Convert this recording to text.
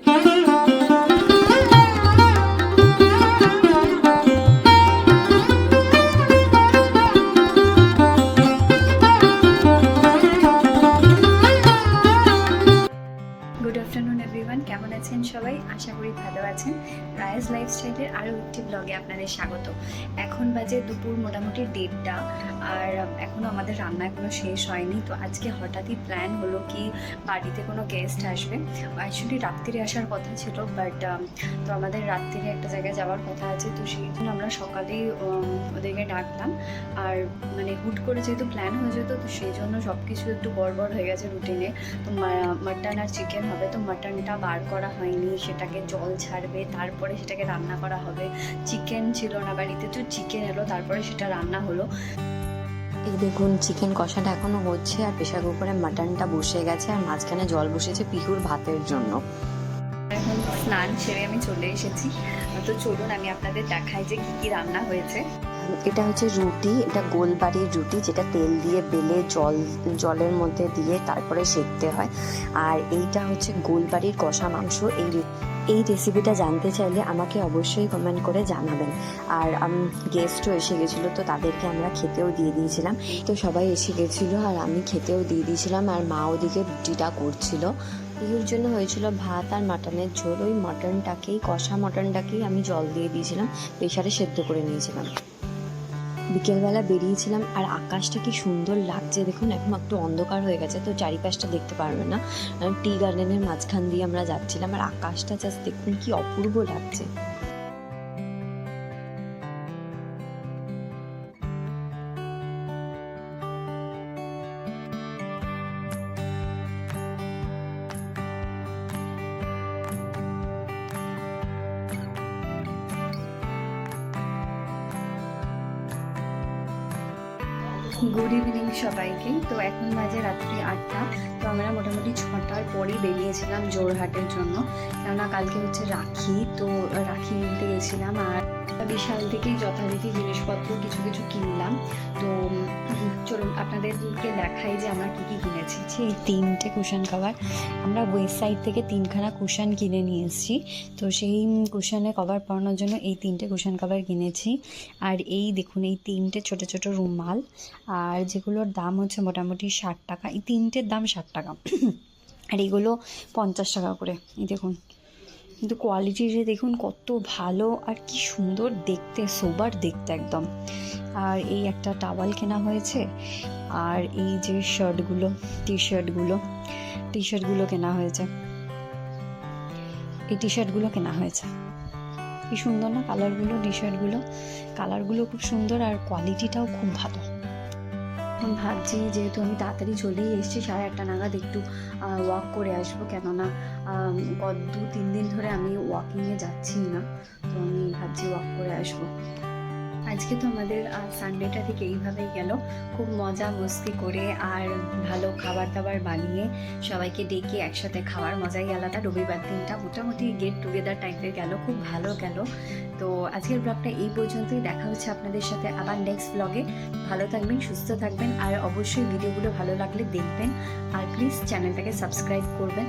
Good afternoon everyone, কেমন আছেন সবাই? আশা করি ভালো আছেন। রায়াজ লাইফস্টাইলের আরও একটি ব্লগে আপনাদের স্বাগত। এখন বাজে দুপুর মোটামুটি 1:30, আর এখনও আমাদের রান্না এখনও শেষ হয়নি। তো আজকে হঠাৎই প্ল্যান হলো কি বাড়িতে কোনো গেস্ট আসবে। অ্যাকচুয়ালি রাত্রিরে আসার কথা ছিল, বাট তো আমাদের রাত্রিরে একটা জায়গায় যাওয়ার কথা আছে, তো সেই জন্য আমরা সকালেই ওদেরকে ডাকলাম। আর মানে হুট করে যেহেতু প্ল্যান হয়ে যেত, তো সেই জন্য সব কিছু একটু গড়বড় হয়ে গেছে রুটিনে। তো মাটন আর চিকেন হবে, তো মাটনটা বার করা হয়নি, সেটাকে জল ছাড়বে, তারপরে সেটাকে রান্না করা হবে। চিকেন ছিল না বাড়িতে, তো চিকেন এলো, তারপরে সেটা রান্না হলো। এই দেখুন, চিকেন কষাটা এখনো হচ্ছে আর প্রেশার কুকারে মাটনটা বসে গেছে, আর মাঝখানে জল বসেছে পিহুর ভাতের জন্য। এখন স্নান সেরে আমি চলে এসেছি, তো চলুন আমি আপনাদের দেখাই যে কি কি রান্না হয়েছে। এটা হচ্ছে রুটি, এটা গোলবাড়ির রুটি, যেটা তেল দিয়ে বেলে জলের মধ্যে দিয়ে তারপরে সেঁকতে হয়। আর এইটা হচ্ছে গোলবাড়ির কষা মাংস। এই রেসিপিটা জানতে চাইলে আমাকে অবশ্যই কমেন্ট করে জানাবেন। আর গেস্টও এসে গেছিলো, তো তাদেরকে আমরা খেতেও দিয়ে দিয়েছিলাম। তো সবাই এসে গেছিলো আর আমি খেতেও দিয়ে দিয়েছিলাম, আর মা ওদিকে রুটিটা করছিল। পিহুর জন্য হয়েছিল ভাত আর মাটনের ঝোল। ওই মটনটাকেই, কষা মটনটাকেই আমি জল দিয়ে দিয়েছিলাম, প্রেশারে সেদ্ধ করে নিয়েছিলাম। বিকেলবেলা বেরিয়েছিলাম, আর আকাশটা কি সুন্দর লাগছে দেখুন। এখন একটু অন্ধকার হয়ে গেছে, তো চারিপাশটা দেখতে পারবে না। টি গার্ডেনের মাঝখান দিয়ে আমরা যাচ্ছিলাম, আর আকাশটা জাস্ট দেখুন কি অপূর্ব লাগছে। গুড ইভিনিং সবাইকে। তো এখন বাজে রাত্রি 8টা। তো আমরা মোটামুটি 6টার পরেই বেরিয়েছিলাম জোরহাটের জন্য, কেননা কালকে হচ্ছে রাখি। তো রাখি নিতে গেছিলাম, আর বিশাল থেকেই যথারীতি জিনিসপত্র কিছু কিছু কিনলাম। তো চলুন আপনাদেরকে দেখাই যে আমরা কী কী কিনেছি। এই 3টে কুশন কভার আমরা ওয়েস্ট সাইড থেকে 3খানা কুশন কিনে নিয়ে এসেছি। তো সেই কুশনে কভার পরানোর জন্য এই 3টে কুশন কভার কিনেছি। আর এই দেখুন, এই 3টে ছোটো ছোটো রুমাল, আর যেগুলোর দাম হচ্ছে মোটামুটি 60 টাকা। এই 3টের দাম 60 টাকা, আর এগুলো 50 টাকা করে। এই দেখুন, কিন্তু কোয়ালিটিটা দেখুন কত ভালো, আর কি সুন্দর দেখতে, সোবার দেখতে একদম। আর এই একটা টাওয়াল কেনা হয়েছে, আর এই যে শার্টগুলো, টি শার্টগুলো কেনা হয়েছে। এই টি শার্টগুলো কেনা হয়েছে, কি সুন্দর না কালারগুলো। টি শার্টগুলো কালারগুলো খুব সুন্দর, আর কোয়ালিটিটাও খুব ভালো। এখন ভাবছি, যেহেতু আমি তাড়াতাড়ি চলেই এসেছি, 8:30 নাগাদ একটু ওয়াক করে আসবো, কেননা 2-3 দিন ধরে আমি ওয়াকিংয়ে যাচ্ছি না। তো আমি ভাবছি ওয়াক করে আসবো। আজকে তো আমাদের সানডেটা ঠিক এইভাবেই গেল, খুব মজা মস্তি করে আর ভালো খাবার দাবার বানিয়ে সবাইকে ডেকে একসাথে খাওয়ার মজাই আলাদা। রবিবার দিনটা মোটামুটি গেট টুগেদার টাইপের গেল, খুব ভালো গেল। তো আজকের ব্লগটা এই পর্যন্তই। দেখা হচ্ছে আপনাদের সাথে আবার নেক্সট ব্লগে। ভালো থাকবেন, সুস্থ থাকবেন, আর অবশ্যই ভিডিওগুলো ভালো লাগলে দেখবেন, আর প্লিজ চ্যানেলটাকে সাবস্ক্রাইব করবেন।